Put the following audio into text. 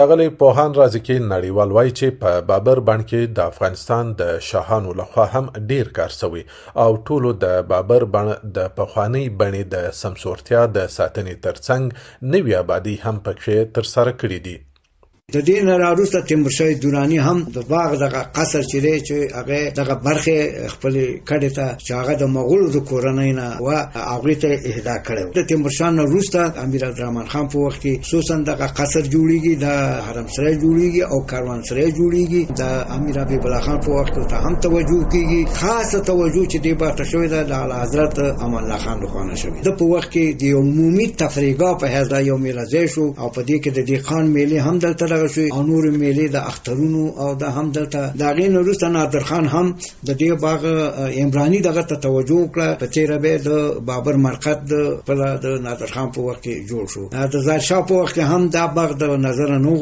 ښاغلی پوهان رازقي نړیوال وایي چې په بابر بڼ کې د افغانستان د شاهانو لخوا هم ډیر کار شوی او ټولو د بابر بڼ د پخوانۍ بڼې د سمسورتیا د ساتنې ترڅنګ نوې آبادي هم پکې ترسره کړې دي. د دې نه راوروسته تیمورشاه دراني هم د باغ دغه قصر چې هغه دغه برخه خپل کډه ته چې هغه د مغولو د کورنۍ نه و هغه ته اهدا کړو. د تیمورشاه نه وروسته امیر عبدالرحمن خان په وخت کې خصوصا دغه قصر جوړیږي، د حرم سرای جوړیږي او کاروان سرای جوړیږي. د امیر حبیب الله خان په وخت ته هم توجه کیږي، خاصه توجه چې دی باته شوی د اعلی حضرت امان الله خان لخوا شوی. د په وخت کې د عمومي تفریحګاه په هدا یو میلازه شو او په دې کې د خان میلې هم دلته او نور میلې د اخترونو او د هم دلته د غین وروسته نادر خان هم د دې باغ عمرانی دغه ته توجه وکړه. په تیره به د بابر مرقد په د نادر خان په وخت کې جوړ شو. د ظاهر شاه په وخت هم دا باغ د نظر نه